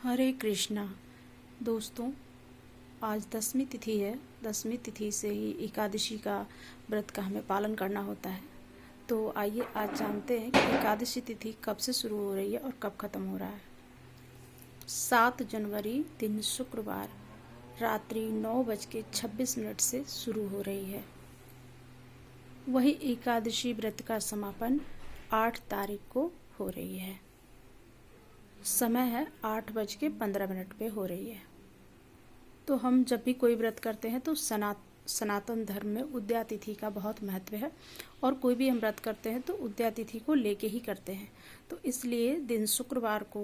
हरे कृष्णा। दोस्तों, आज 10वीं तिथि है। 10वीं तिथि से ही एकादशी का व्रत का हमें पालन करना होता है। तो आइए आज जानते हैं कि एकादशी तिथि कब से शुरू हो रही है और कब खत्म हो रहा है। 7 जनवरी दिन शुक्रवार रात्रि 9:26 से शुरू हो रही है। वही एकादशी व्रत का समापन 8 तारीख को हो रही है। समय है 8:15 पे हो रही है। तो हम जब भी कोई व्रत करते हैं तो सनातन धर्म में उदया तिथि का बहुत महत्व है और कोई भी हम व्रत करते हैं तो उदया तिथि को लेके ही करते हैं। तो इसलिए दिन शुक्रवार को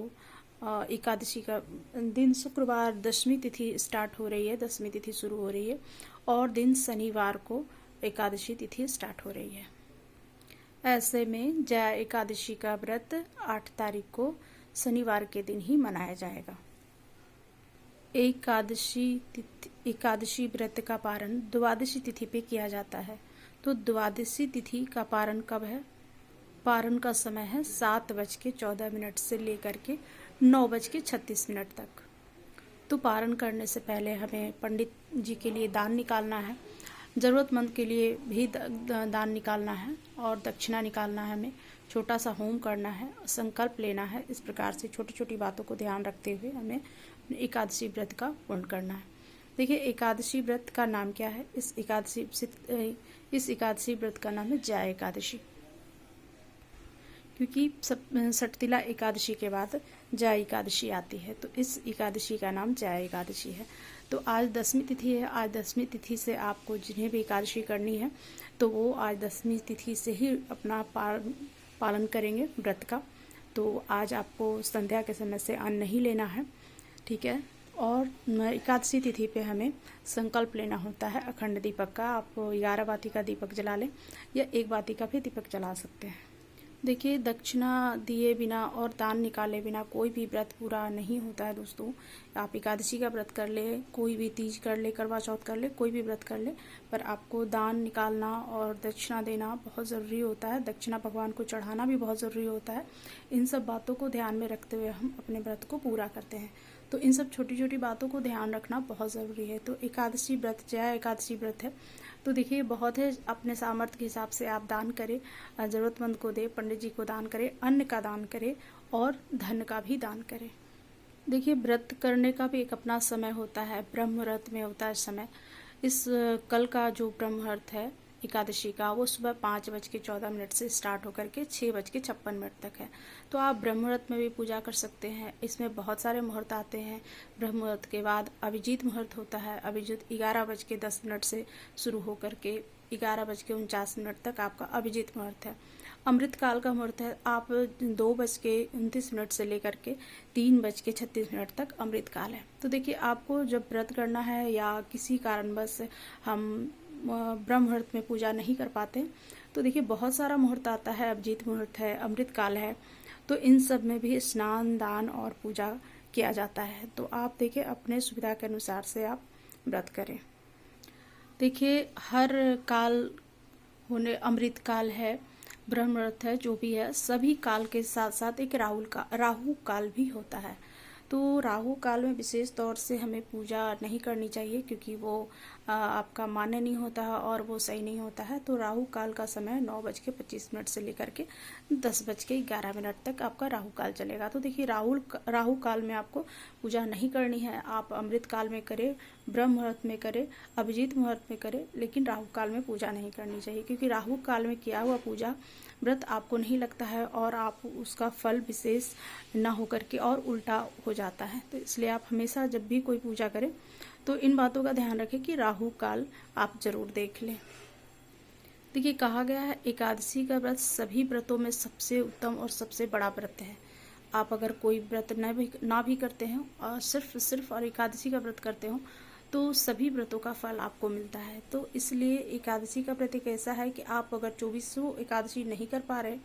एकादशी का दिन शुक्रवार 10वीं तिथि स्टार्ट हो रही है, 10वीं तिथि शुरू हो रही है और दिन शनिवार को एकादशी तिथि स्टार्ट हो रही है। ऐसे में जया एकादशी का व्रत 8 तारीख को शनिवार के दिन ही मनाया जाएगा। एकादशी व्रत का पारण द्वादशी तिथि पे किया जाता है। तो द्वादशी तिथि का पारण कब है? पारण का समय है 7:14 से लेकर के 9:36 तक। तो पारण करने से पहले हमें पंडित जी के लिए दान निकालना है, ज़रूरतमंद के लिए भी दान निकालना है और दक्षिणा निकालना है। हमें छोटा सा होम करना है, संकल्प लेना है। इस प्रकार से छोटी छोटी बातों को ध्यान रखते हुए हमें एकादशी व्रत का पूर्ण करना है। देखिए, एकादशी व्रत का नाम क्या है? इस एकादशी व्रत का नाम है जया एकादशी, क्योंकि सटतिला एकादशी के बाद जया एकादशी आती है। तो इस एकादशी का नाम जया एकादशी है। तो आज 10वीं तिथि है। आज 10वीं तिथि से आपको जिन्हें भी एकादशी करनी है तो वो आज 10वीं तिथि से ही अपना पालन करेंगे व्रत का। तो आज आपको संध्या के समय से अन्न नहीं लेना है, ठीक है। और एकादशी तिथि पे हमें संकल्प लेना होता है अखंड दीपक का। आप 11 बाती का दीपक जला लें या 1 बाती का भी दीपक जला सकते हैं। देखिए, दक्षिणा दिए बिना और दान निकाले बिना कोई भी व्रत पूरा नहीं होता है। दोस्तों, आप एकादशी का व्रत कर ले, कोई भी तीज कर ले, करवा चौथ कर ले, कोई भी व्रत कर ले, पर आपको दान निकालना और दक्षिणा देना बहुत ज़रूरी होता है। दक्षिणा भगवान को चढ़ाना भी बहुत ज़रूरी होता है। इन सब बातों को ध्यान में रखते हुए हम अपने व्रत को पूरा करते हैं। तो इन सब छोटी छोटी बातों को ध्यान रखना बहुत ज़रूरी है। तो एकादशी व्रत जया एकादशी व्रत है। तो देखिए, बहुत है, अपने सामर्थ्य के हिसाब से आप दान करें, ज़रूरतमंद को दे, पंडित जी को दान करें, अन्न का दान करें और धन का भी दान करें। देखिए, व्रत करने का भी एक अपना समय होता है, ब्रह्म मुहूर्त में होता है समय। इस कल का जो ब्रह्म मुहूर्त है एकादशी का, वो सुबह 5:14 से स्टार्ट होकर के 6:56 तक है। तो आप ब्रह्म मुहूर्त में भी पूजा कर सकते हैं। इसमें बहुत सारे मुहूर्त आते हैं। ब्रह्म मुहूर्त के बाद अभिजीत मुहूर्त होता है। अभिजीत 11:10 से शुरू होकर के 11:49 तक आपका अभिजीत मुहूर्त है। अमृत काल का मुहूर्त है। आप 2:29 से लेकर के 3:36 तक अमृत काल है। तो देखिए, आपको जब व्रत करना है या किसी कारणवश हम ब्रह्म मुहूर्त में पूजा नहीं कर पाते, तो देखिए बहुत सारा मुहूर्त आता है। अभिजीत मुहूर्त है, अमृत काल है। तो इन सब में भी स्नान, दान और पूजा किया जाता है। तो आप देखिए, अपने सुविधा के अनुसार से आप व्रत करें। देखिए, हर काल होने, अमृत काल है, ब्रह्म मुहूर्त है, जो भी है, सभी काल के साथ साथ एक राहु काल भी होता है। तो राहु काल में विशेष तौर से हमें पूजा नहीं करनी चाहिए, क्योंकि वो आपका मान्य नहीं होता है और वो सही नहीं होता है। तो राहु काल का समय 9:25 से लेकर के 10:11 तक आपका राहु काल चलेगा। तो देखिए, राहु काल में आपको पूजा नहीं करनी है। आप अमृत काल में करें, ब्रह्म मुहूर्त में करें, अभिजीत मुहूर्त में करें, लेकिन राहु काल में पूजा नहीं करनी चाहिए, क्योंकि राहु काल में किया हुआ पूजा व्रत आपको नहीं लगता है और आप उसका फल विशेष ना होकर के और उल्टा हो जाता है। तो इसलिए आप हमेशा जब भी कोई पूजा करें तो इन बातों का ध्यान रखें कि राहु काल आप जरूर देख लें। देखिए, कहा गया है एकादशी का व्रत सभी व्रतों में सबसे उत्तम और सबसे बड़ा व्रत है। आप अगर कोई व्रत ना भी करते हैं और सिर्फ और एकादशी का व्रत करते हो तो सभी व्रतों का फल आपको मिलता है। तो इसलिए एकादशी का व्रत एक ऐसा है कि आप अगर 24 एकादशी नहीं कर पा रहे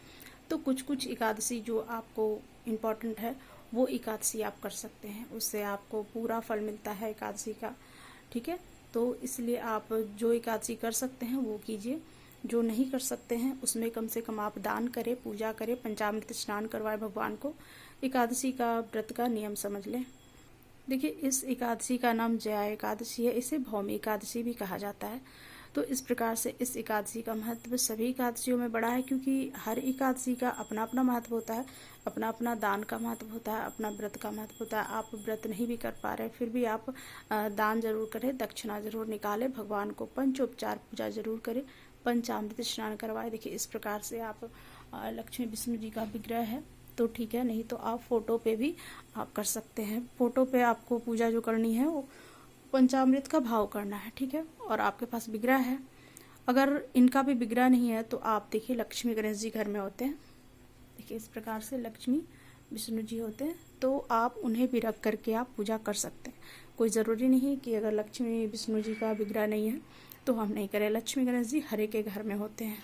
तो कुछ एकादशी जो आपको इम्पोर्टेंट है वो एकादशी आप कर सकते हैं। उससे आपको पूरा फल मिलता है एकादशी का, ठीक है। तो इसलिए आप जो एकादशी कर सकते हैं वो कीजिए, जो नहीं कर सकते हैं उसमें कम से कम आप दान करें, पूजा करें, पंचामृत स्नान करवाएं भगवान को। एकादशी का व्रत का नियम समझ लें। देखिए, इस एकादशी का नाम जया एकादशी है। इसे भौमी एकादशी भी कहा जाता है। तो इस प्रकार से इस एकादशी का महत्व सभी एकादशियों में बड़ा है, क्योंकि हर एकादशी का अपना अपना महत्व होता है, अपना अपना दान का महत्व होता है, अपना व्रत का महत्व होता है। आप व्रत नहीं भी कर पा रहे फिर भी आप दान जरूर करें, दक्षिणा जरूर निकालें, भगवान को पंचोपचार पूजा जरूर करें, पंचामृत स्नान करवाएं। देखिए, इस प्रकार से आप लक्ष्मी विष्णु जी का विग्रह है तो ठीक है, नहीं तो आप फोटो पे भी आप कर सकते हैं। फोटो पे आपको पूजा जो करनी है वो पंचामृत का भाव करना है, ठीक है। और आपके पास विग्रह है, अगर इनका भी विग्रह नहीं है तो आप देखिए लक्ष्मी गणेश जी घर में होते हैं। देखिए, इस प्रकार से लक्ष्मी विष्णु जी होते हैं, तो आप उन्हें भी रख करके आप पूजा कर सकते हैं। कोई ज़रूरी नहीं कि अगर लक्ष्मी विष्णु जी का विग्रह नहीं है तो हम नहीं करें। लक्ष्मी गणेश जी हर एक के घर में होते हैं।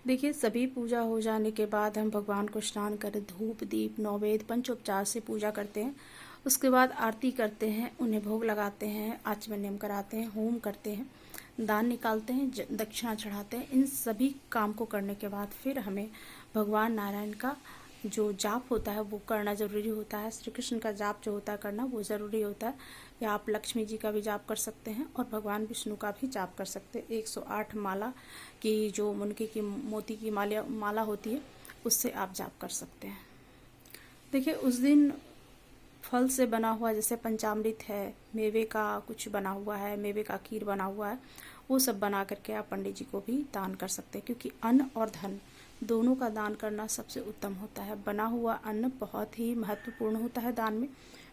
देखिए, सभी पूजा हो जाने के बाद हम भगवान को स्नान करें, धूप दीप नौवेद्य पंचोपचार से पूजा करते हैं। उसके बाद आरती करते हैं, उन्हें भोग लगाते हैं, आचमन्यम कराते हैं, होम करते हैं, दान निकालते हैं, दक्षिणा चढ़ाते हैं। इन सभी काम को करने के बाद फिर हमें भगवान नारायण का जो जाप होता है वो करना ज़रूरी होता है। श्री कृष्ण का जाप जो होता है करना वो ज़रूरी होता है। या आप लक्ष्मी जी का भी जाप कर सकते हैं और भगवान विष्णु का भी जाप कर सकते हैं। 108 माला की जो मुनके की मोती की माला होती है उससे आप जाप कर सकते हैं। देखिए, उस दिन फल से बना हुआ जैसे पंचामृत है, मेवे का कुछ बना हुआ है, मेवे का खीर बना हुआ है, वो सब बना करके आप पंडित जी को भी दान कर सकते हैं, क्योंकि अन्न और धन दोनों का दान करना सबसे उत्तम होता है। बना हुआ अन्न बहुत ही महत्वपूर्ण होता है दान में।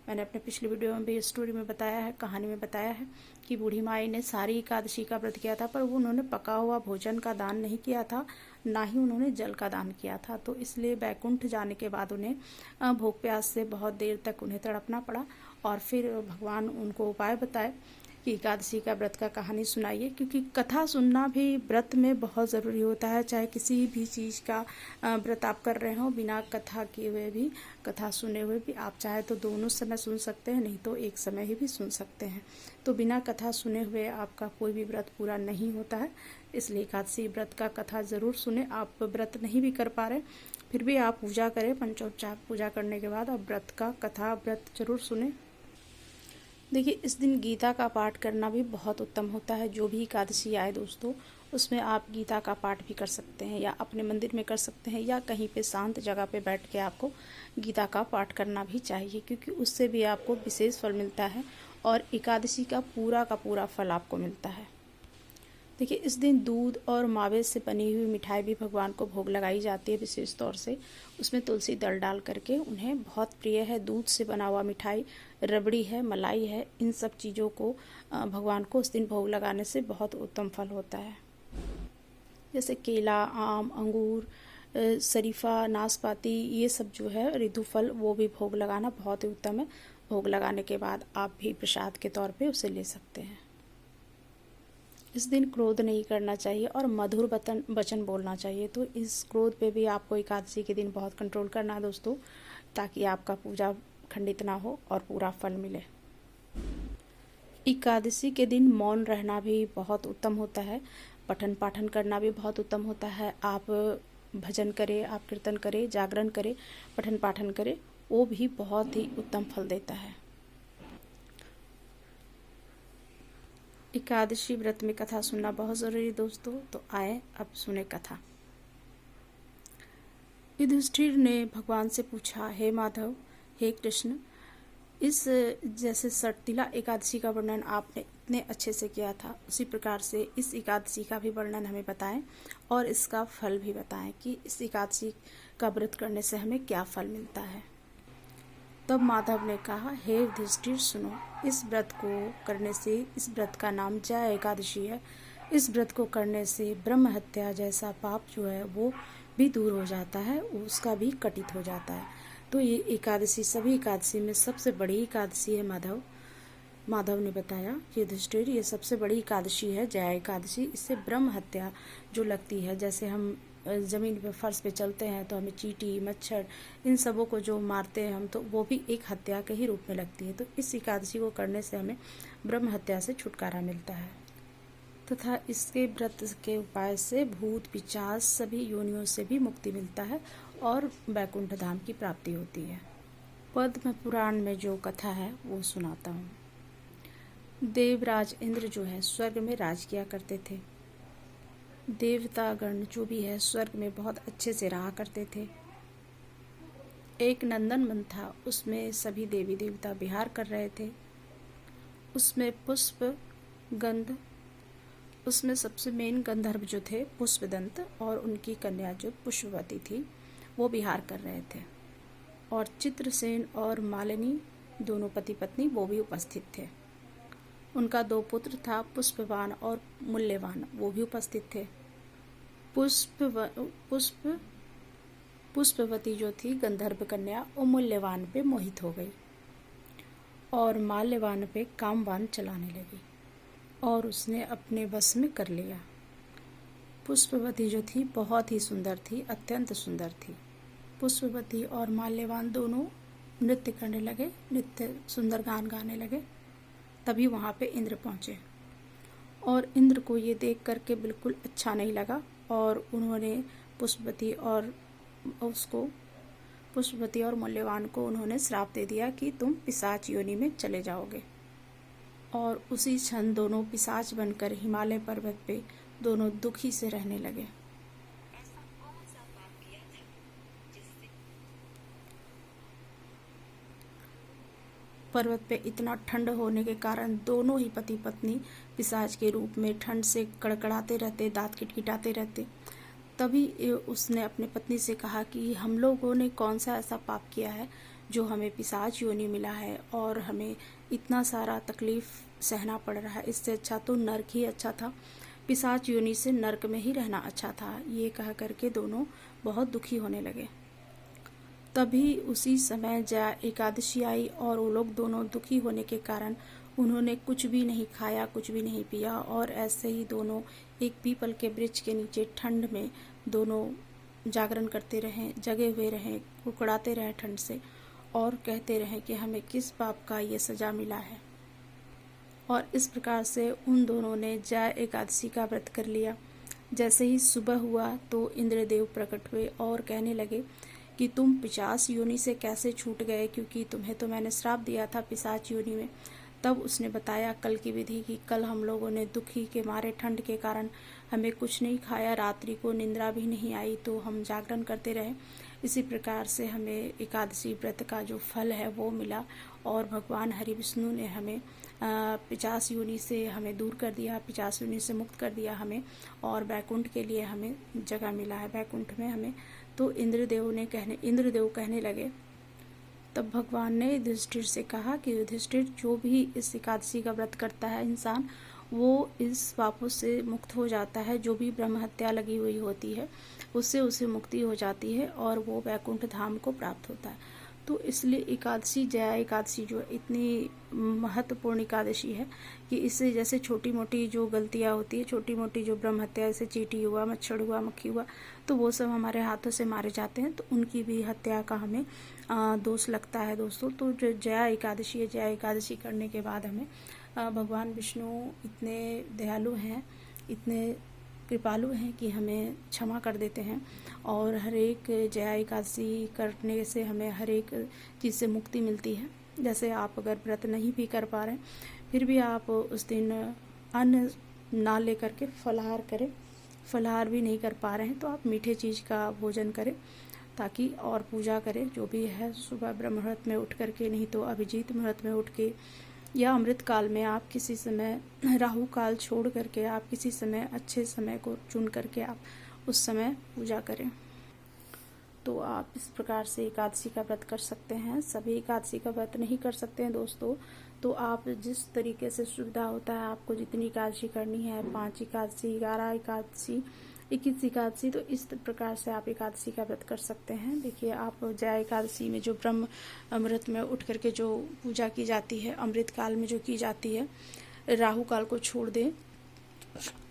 मैंने अपने पिछले वीडियो में भी स्टोरी में बताया है, कहानी में बताया है कि बूढ़ी माई ने सारी एकादशी का व्रत किया था, पर वो उन्होंने पका हुआ भोजन का दान नहीं किया था, ना ही उन्होंने जल का दान किया था। तो इसलिए बैकुंठ जाने के बाद उन्हें भूख प्यास से बहुत देर तक उन्हें तड़पना पड़ा और फिर भगवान उनको उपाय बताए कि एकादशी का व्रत का कहानी सुनाइए, क्योंकि कथा सुनना भी व्रत में बहुत ज़रूरी होता है। चाहे किसी भी चीज़ का व्रत आप कर रहे हो, बिना कथा किए हुए भी, कथा सुने हुए भी आप चाहे तो दोनों समय सुन सकते हैं, नहीं तो एक समय ही भी सुन सकते हैं। तो बिना कथा सुने हुए आपका कोई भी व्रत पूरा नहीं होता है। इसलिए एकादशी व्रत का कथा ज़रूर सुने। आप व्रत नहीं भी कर पा रहे फिर भी आप पूजा करें, पंचोपचार पूजा करने के बाद आप व्रत का कथा व्रत जरूर सुने। देखिए, इस दिन गीता का पाठ करना भी बहुत उत्तम होता है। जो भी एकादशी आए दोस्तों, उसमें आप गीता का पाठ भी कर सकते हैं, या अपने मंदिर में कर सकते हैं, या कहीं पे शांत जगह पे बैठ के आपको गीता का पाठ करना भी चाहिए, क्योंकि उससे भी आपको विशेष फल मिलता है और एकादशी का पूरा फल आपको मिलता है। देखिए, इस दिन दूध और मावे से बनी हुई मिठाई भी भगवान को भोग लगाई जाती है विशेष तौर से। उसमें तुलसी दल डाल करके उन्हें बहुत प्रिय है। दूध से बना हुआ मिठाई, रबड़ी है, मलाई है, इन सब चीज़ों को भगवान को उस दिन भोग लगाने से बहुत उत्तम फल होता है। जैसे केला, आम, अंगूर, शरीफा, नाशपाती, ये सब जो है ऋतु फल, वो भी भोग लगाना बहुत ही उत्तम है। भोग लगाने के बाद आप भी प्रसाद के तौर पे उसे ले सकते हैं। इस दिन क्रोध नहीं करना चाहिए और मधुर वचन बोलना चाहिए। तो इस क्रोध पे भी आपको एकादशी के दिन बहुत कंट्रोल करना है दोस्तों, ताकि आपका पूजा खंडित ना हो और पूरा फल मिले। एकादशी के दिन मौन रहना भी बहुत उत्तम होता है। पठन पाठन करना भी बहुत उत्तम होता है। आप भजन करें, आप कीर्तन करें, जागरण करें, पठन पाठन करें, वो भी बहुत ही उत्तम फल देता है। एकादशी व्रत में कथा सुनना बहुत ज़रूरी दोस्तों। तो आए अब सुने कथा। युधिष्ठिर ने भगवान से पूछा, हे माधव, हे कृष्ण, इस जैसे सटतिला एकादशी का वर्णन आपने इतने अच्छे से किया था, उसी प्रकार से इस एकादशी का भी वर्णन हमें बताएं और इसका फल भी बताएं कि इस एकादशी का व्रत करने से हमें क्या फल मिलता है। तब माधव ने कहा, हे युधिष्ठिर सुनो, इस व्रत को करने से, इस व्रत का नाम जया एकादशी है, इस व्रत को करने से ब्रह्म हत्या जैसा पाप जो है वो भी दूर हो जाता है, उसका भी कटित हो जाता है। तो ये एकादशी सभी एकादशी में सबसे बड़ी एकादशी है। माधव ने बताया, युधिष्ठिर, ये सबसे बड़ी एकादशी है जया एकादशी। इससे ब्रह्म हत्या जो लगती है, जैसे हम ज़मीन पे फर्श पे चलते हैं तो हमें चींटी, मच्छर, इन सबों को जो मारते हैं हम, तो वो भी एक हत्या के ही रूप में लगती है। तो इस एकादशी को करने से हमें ब्रह्म हत्या से छुटकारा मिलता है तथा इसके व्रत के उपाय से भूत पिशाच सभी योनियों से भी मुक्ति मिलता है और वैकुंठ धाम की प्राप्ति होती है। पद्म पुराण में जो कथा है वो सुनाता हूँ। देवराज इंद्र जो है स्वर्ग में राज किया करते थे। देवतागण जो भी है स्वर्ग में बहुत अच्छे से रहा करते थे। एक नंदन वन था, उसमें सभी देवी देवता विहार कर रहे थे। उसमें पुष्प गंध, उसमें सबसे मेन गंधर्व जो थे पुष्पदंत और उनकी कन्या जो पुष्पवती थी वो विहार कर रहे थे। और चित्रसेन और मालिनी दोनों पति पत्नी वो भी उपस्थित थे। उनका 2 पुत्र था, पुष्पवान और मूल्यवान, वो भी उपस्थित थे। पुष्पवती जो थी गंधर्व कन्या, वो मूल्यवान पे मोहित हो गई और माल्यवान पे कामवान चलाने लगी और उसने अपने वश में कर लिया। पुष्पवती जो थी बहुत ही सुंदर थी, अत्यंत सुंदर थी। पुष्पवती और माल्यवान दोनों नृत्य करने लगे, नृत्य सुंदर गान गाने लगे। तभी वहाँ पे इंद्र पहुँचे और इंद्र को ये देख करके बिल्कुल अच्छा नहीं लगा और उन्होंने पुष्पवती और मूल्यवान को उन्होंने श्राप दे दिया कि तुम पिशाच योनि में चले जाओगे। और उसी क्षण दोनों पिशाच बनकर हिमालय पर्वत पे दोनों दुखी से रहने लगे। पर्वत पे इतना ठंड होने के कारण दोनों ही पति पत्नी पिशाच के रूप में ठंड से कड़कड़ाते रहते, दांत किटकिटाते रहते। तभी उसने अपने पत्नी से कहा कि हम लोगों ने कौन सा ऐसा पाप किया है जो हमें पिशाच योनि मिला है और हमें इतना सारा तकलीफ सहना पड़ रहा है। इससे अच्छा तो नर्क ही अच्छा था, पिशाच योनि से नर्क में ही रहना अच्छा था। ये कह करके दोनों बहुत दुखी होने लगे। तभी उसी समय जया एकादशी आई और वो लोग दोनों दुखी होने के कारण उन्होंने कुछ भी नहीं खाया, कुछ भी नहीं पिया और ऐसे ही दोनों एक पीपल के वृक्ष के नीचे ठंड में दोनों जागरण करते रहें, जगे हुए रहें, कुकड़ाते रहें ठंड से और कहते रहें कि हमें किस पाप का ये सजा मिला है। और इस प्रकार से उन दोनों ने जया एकादशी का व्रत कर लिया। जैसे ही सुबह हुआ तो इंद्रदेव प्रकट हुए और कहने लगे कि तुम पिशाच योनि से कैसे छूट गए, क्योंकि तुम्हें तो मैंने श्राप दिया था पिशाच योनि में। तब उसने बताया कल की विधि कि कल हम लोगों ने दुखी के मारे ठंड के कारण हमें कुछ नहीं खाया, रात्रि को निंद्रा भी नहीं आई तो हम जागरण करते रहे। इसी प्रकार से हमें एकादशी व्रत का जो फल है वो मिला और भगवान हरि विष्णु ने हमें पिशाच योनि से हमें दूर कर दिया, पिशाच योनि से मुक्त कर दिया हमें और वैकुंठ के लिए हमें जगह मिला है, वैकुंठ में हमें। तो इंद्रदेव कहने लगे। तब भगवान ने युधिष्ठिर से कहा कि युधिष्ठिर, जो भी इस एकादशी का व्रत करता है इंसान, वो इस पापों से मुक्त हो जाता है। जो भी ब्रह्म हत्या लगी हुई होती है उससे उसे मुक्ति हो जाती है और वो वैकुंठ धाम को प्राप्त होता है। तो इसलिए एकादशी, जया एकादशी जो इतनी महत्वपूर्ण एकादशी है कि इससे जैसे छोटी मोटी जो गलतियाँ होती है, छोटी मोटी जो ब्रह्म हत्या, जैसे चींटी हुआ, मच्छर हुआ, मक्खी हुआ, तो वो सब हमारे हाथों से मारे जाते हैं, तो उनकी भी हत्या का हमें दोष लगता है दोस्तों। तो जो जया एकादशी है, जया एकादशी करने के बाद हमें भगवान विष्णु इतने दयालु हैं, इतने कृपालु हैं कि हमें क्षमा कर देते हैं और हर एक जया एकादशी करने से हमें हर एक चीज़ से मुक्ति मिलती है। जैसे आप अगर व्रत नहीं भी कर पा रहे फिर भी आप उस दिन अन्न ना लेकर के फलाहार करें। फलाहार भी नहीं कर पा रहे हैं तो आप मीठे चीज़ का भोजन करें ताकि और पूजा करें जो भी है। सुबह ब्रह्म मुहूर्त में उठ करके, नहीं तो अभिजीत मुहूर्त में उठ के, या अमृत काल में आप किसी समय, राहु काल छोड़ करके आप किसी समय अच्छे समय को चुन करके आप उस समय पूजा करें। तो आप इस प्रकार से एकादशी का व्रत कर सकते हैं। सभी एकादशी का व्रत नहीं कर सकते हैं दोस्तों, तो आप जिस तरीके से सुविधा होता है, आपको जितनी एकादशी करनी है, 5 एकादशी, 11 एकादशी, 21 एकादशी, तो इस प्रकार से आप एकादशी का व्रत कर सकते हैं। देखिए, आप जया एकादशी में जो ब्रह्म अमृत में उठ करके जो पूजा की जाती है, अमृत काल में जो की जाती है, राहु काल को छोड़ दें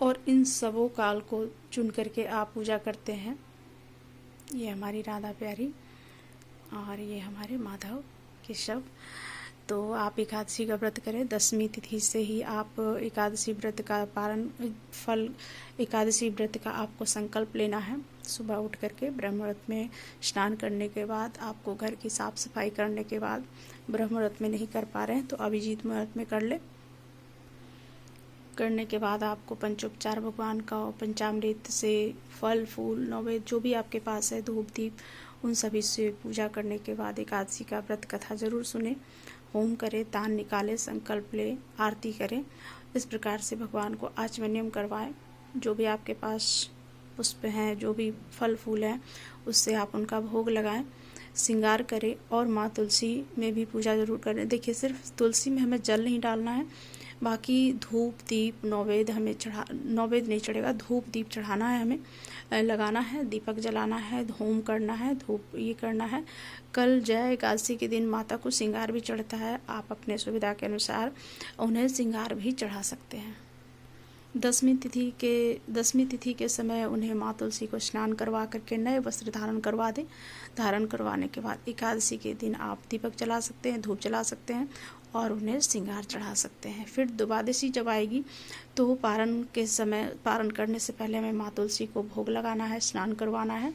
और इन सबों काल को चुन करके आप पूजा करते हैं। ये हमारी राधा प्यारी और ये हमारे माधव केशव। तो आप एकादशी का व्रत करें। 10वीं तिथि से ही आप एकादशी व्रत का पारण, फल एकादशी व्रत का आपको संकल्प लेना है। सुबह उठ करके ब्रह्म मुहूर्त में स्नान करने के बाद, आपको घर की साफ सफाई करने के बाद, ब्रह्म मुहूर्त में नहीं कर पा रहे हैं तो अभिजीत मुहूर्त में कर ले। करने के बाद आपको पंचोपचार भगवान का पंचामृत से फल फूल नैवेद्य जो भी आपके पास है, धूप दीप, उन सभी से पूजा करने के बाद एकादशी का व्रत कथा जरूर सुने, होम करें, दान निकालें, संकल्प लें, आरती करें। इस प्रकार से भगवान को आचमन्यम करवाएं। जो भी आपके पास पुष्प हैं, जो भी फल फूल हैं, उससे आप उनका भोग लगाएं, श्रृंगार करें और माँ तुलसी में भी पूजा जरूर करें। देखिए, सिर्फ तुलसी में हमें जल नहीं डालना है, बाकी धूप दीप नैवेद्य हमें नैवेद्य नहीं चढ़ेगा, धूप दीप चढ़ाना है, हमें लगाना है, दीपक जलाना है, होम करना है, धूप ये करना है। कल जय एकादशी के दिन माता को श्रृंगार भी चढ़ता है, आप अपने सुविधा के अनुसार उन्हें श्रृंगार भी चढ़ा सकते हैं। दसवीं तिथि के समय उन्हें माँ तुलसी को स्नान करवा करके नए वस्त्र धारण करवा दें। धारण करवाने के बाद एकादशी के दिन आप दीपक जला सकते हैं, धूप जला सकते हैं और उन्हें श्रृंगार चढ़ा सकते हैं। फिर द्वादशी जब आएगी तो पारण करने से पहले हमें माँ तुलसी को भोग लगाना है, स्नान करवाना है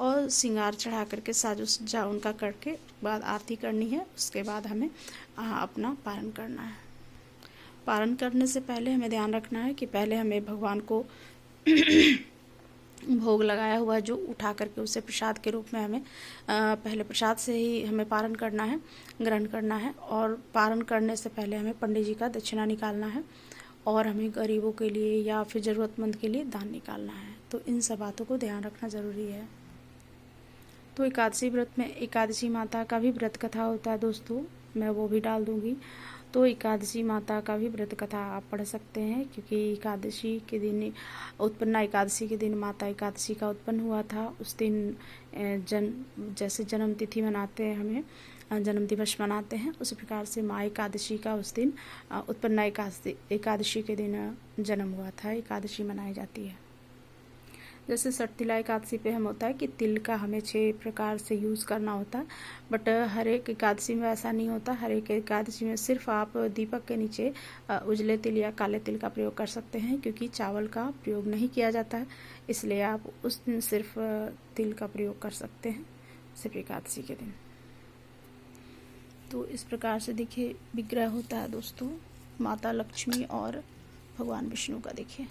और श्रृंगार चढ़ा करके साजो सज्जा उनका करके बाद आरती करनी है। उसके बाद हमें अपना पारण करना है। पारण करने से पहले हमें ध्यान रखना है कि पहले हमें भगवान को भोग लगाया हुआ जो उठा करके उसे प्रसाद के रूप में हमें पहले प्रसाद से ही हमें पारण करना है, ग्रहण करना है। और पारण करने से पहले हमें पंडित जी का दक्षिणा निकालना है और हमें गरीबों के लिए या फिर ज़रूरतमंद के लिए दान निकालना है। तो इन सब बातों को ध्यान रखना ज़रूरी है। तो एकादशी व्रत में एकादशी माता का भी व्रत कथा होता है दोस्तों, मैं वो भी डाल दूँगी। तो एकादशी माता का भी व्रत कथा आप पढ़ सकते हैं, क्योंकि एकादशी के दिन उत्पन्ना एकादशी के दिन माता एकादशी का उत्पन्न हुआ था। उस दिन जैसे जन्म तिथि मनाते हैं, हमें जन्म दिवस मनाते हैं, उसी प्रकार से माँ एकादशी का उस दिन उत्पन्ना एकादशी के दिन जन्म हुआ था, एकादशी मनाई जाती है। जैसे सठतिला एकादशी पे हम होता है कि तिल का हमें 6 प्रकार से यूज़ करना होता है, बट हर एक एकादशी में ऐसा नहीं होता। हर एक एकादशी में सिर्फ आप दीपक के नीचे उजले तिल या काले तिल का प्रयोग कर सकते हैं, क्योंकि चावल का प्रयोग नहीं किया जाता है, इसलिए आप उस दिन सिर्फ तिल का प्रयोग कर सकते हैं, सिर्फ एकादशी के दिन। तो इस प्रकार से देखिए विग्रह होता है दोस्तों, माता लक्ष्मी और भगवान विष्णु का। देखिए,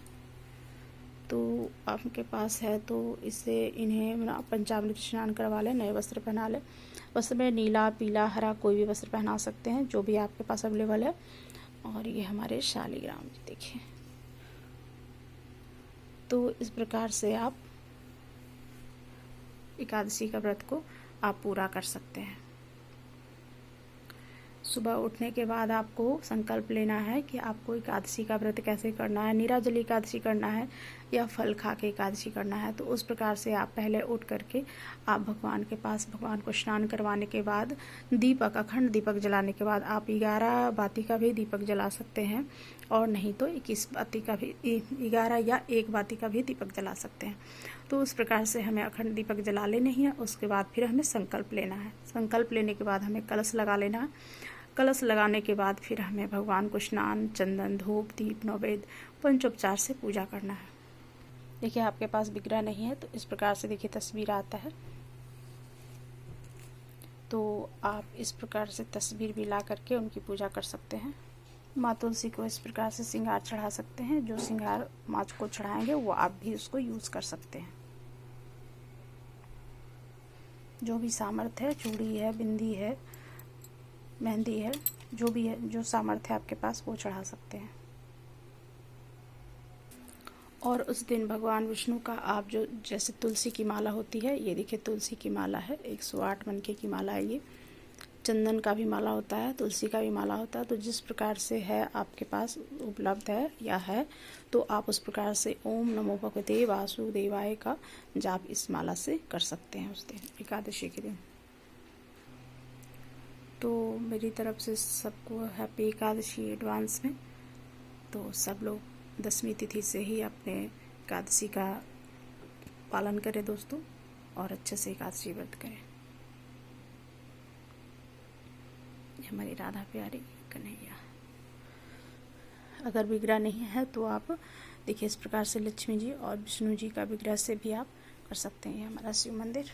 तो आपके पास है तो इन्हें पंचामृत स्नान करवा लें, नए वस्त्र पहना लें। वस्त्र में नीला, पीला, हरा कोई भी वस्त्र पहना सकते हैं, जो भी आपके पास अवेलेबल है। और ये हमारे शालिग्राम जी देखिए। तो इस प्रकार से आप एकादशी का व्रत को आप पूरा कर सकते हैं। सुबह उठने के बाद आपको संकल्प लेना है कि आपको एकादशी का व्रत कैसे करना है, निराजली एकादशी करना है या फल खा के एकादशी करना है। तो उस प्रकार से आप पहले उठ करके आप भगवान के पास भगवान को स्नान करवाने के बाद दीपक, अखंड दीपक जलाने के बाद आप 11 बाती का भी दीपक जला सकते हैं, और नहीं तो 21 बाती का भी, 11 या 1 बाती का भी दीपक जला सकते हैं। तो उस प्रकार से हमें अखंड दीपक जला लेने ही है। उसके बाद फिर हमें संकल्प लेना है। संकल्प लेने के बाद हमें कलश लगा लेना है। कलश लगाने के बाद फिर हमें भगवान को स्नान, चंदन, धूप, दीप, नैवेद्य, पंचोपचार से पूजा करना है। देखिए, आपके पास विग्रह नहीं है तो इस प्रकार से देखिए तस्वीर आता है, तो आप इस प्रकार से तस्वीर भी ला करके उनकी पूजा कर सकते हैं। माँ तुलसी को इस प्रकार से श्रृंगार चढ़ा सकते हैं। जो श्रृंगार माँ को चढ़ाएंगे वो आप भी उसको यूज़ कर सकते हैं। जो भी सामर्थ्य है, चूड़ी है, बिंदी है, मेहंदी है, जो भी है, जो सामर्थ्य आपके पास वो चढ़ा सकते हैं। और उस दिन भगवान विष्णु का आप जो जैसे तुलसी की माला होती है, ये देखिए तुलसी की माला है, 108 मनके की माला है ये। चंदन का भी माला होता है, तुलसी का भी माला होता है। तो जिस प्रकार से है आपके पास उपलब्ध है या है, तो आप उस प्रकार से ओम नमो भगवते वासुदेवाय का जाप इस माला से कर सकते हैं उस दिन, एकादशी के दिन। तो मेरी तरफ से सबको हैप्पी एकादशी एडवांस में। तो सब लोग 10वीं तिथि से ही अपने एकादशी का पालन करें दोस्तों, और अच्छे से एकादशी व्रत करें। हमारी राधा प्यारी कन्हैया। अगर विग्रह नहीं है तो आप देखिए इस प्रकार से लक्ष्मी जी और विष्णु जी का विग्रह से भी आप कर सकते हैं। ये हमारा शिव मंदिर।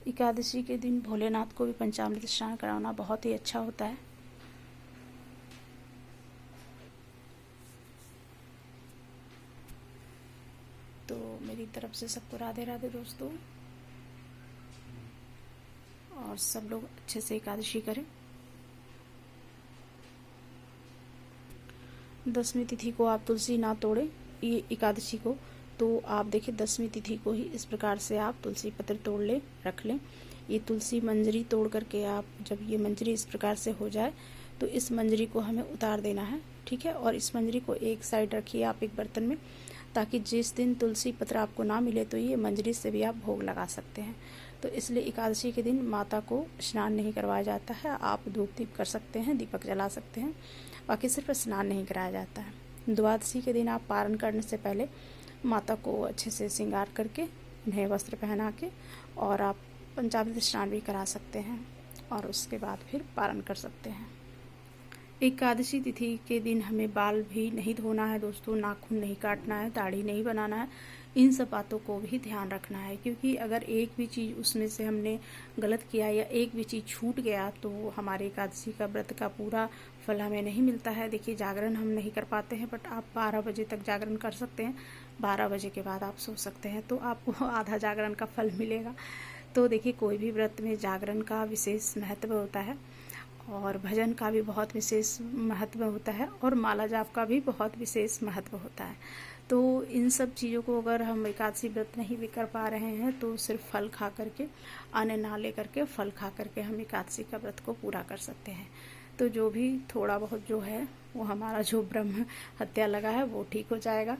एकादशी के दिन भोलेनाथ को भी पंचामृत स्नान कराना बहुत ही अच्छा होता है। तो मेरी तरफ से सबको राधे राधे दोस्तों, और सब लोग अच्छे से एकादशी करें। 10वीं तिथि को आप तुलसी ना तोड़ें, ये एकादशी को, तो आप देखिए 10वीं तिथि को ही इस प्रकार से आप तुलसी पत्र तोड़ लें, रख लें। ये तुलसी मंजरी तोड़ करके आप, जब ये मंजरी इस प्रकार से हो जाए तो इस मंजरी को हमें उतार देना है, ठीक है। और इस मंजरी को एक साइड रखिए आप एक बर्तन में, ताकि जिस दिन तुलसी पत्र आपको ना मिले तो ये मंजरी से भी आप भोग लगा सकते हैं। तो इसलिए एकादशी के दिन माता को स्नान नहीं करवाया जाता है। आप धूप दीप कर सकते हैं, दीपक जला सकते हैं, बाकी सिर्फ स्नान नहीं कराया जाता है। द्वादशी के दिन आप पारण करने से पहले माता को अच्छे से श्रृंगार करके, उन्हें वस्त्र पहना के, और आप पंचामृत स्नान भी करा सकते हैं, और उसके बाद फिर पारण कर सकते हैं। एकादशी तिथि के दिन हमें बाल भी नहीं धोना है दोस्तों, नाखून नहीं काटना है, दाढ़ी नहीं बनाना है। इन सब बातों को भी ध्यान रखना है, क्योंकि अगर एक भी चीज़ उसमें से हमने गलत किया या एक भी चीज़ छूट गया तो हमारे एकादशी का व्रत का पूरा फल हमें नहीं मिलता है। देखिए, जागरण हम नहीं कर पाते हैं, बट आप 12 बजे तक जागरण कर सकते हैं। 12 बजे के बाद आप सो सकते हैं, तो आपको आधा जागरण का फल मिलेगा। तो देखिए, कोई भी व्रत में जागरण का विशेष महत्व होता है, और भजन का भी बहुत विशेष महत्व होता है, और माला जाप का भी बहुत विशेष महत्व होता है। तो इन सब चीज़ों को अगर हम एकादशी व्रत नहीं भी कर पा रहे हैं तो सिर्फ फल खा करके, अन्न ना ले करके फल खा करके हम एकादशी का व्रत को पूरा कर सकते हैं। तो जो भी थोड़ा बहुत जो है वो हमारा जो ब्रह्म हत्या लगा है वो ठीक हो जाएगा।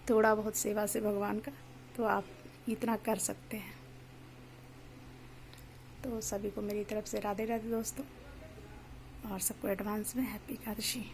थोड़ा बहुत सेवा से भगवान का, तो आप इतना कर सकते हैं। तो सभी को मेरी तरफ से राधे राधे दोस्तों, और सबको एडवांस में हैप्पी एकादशी।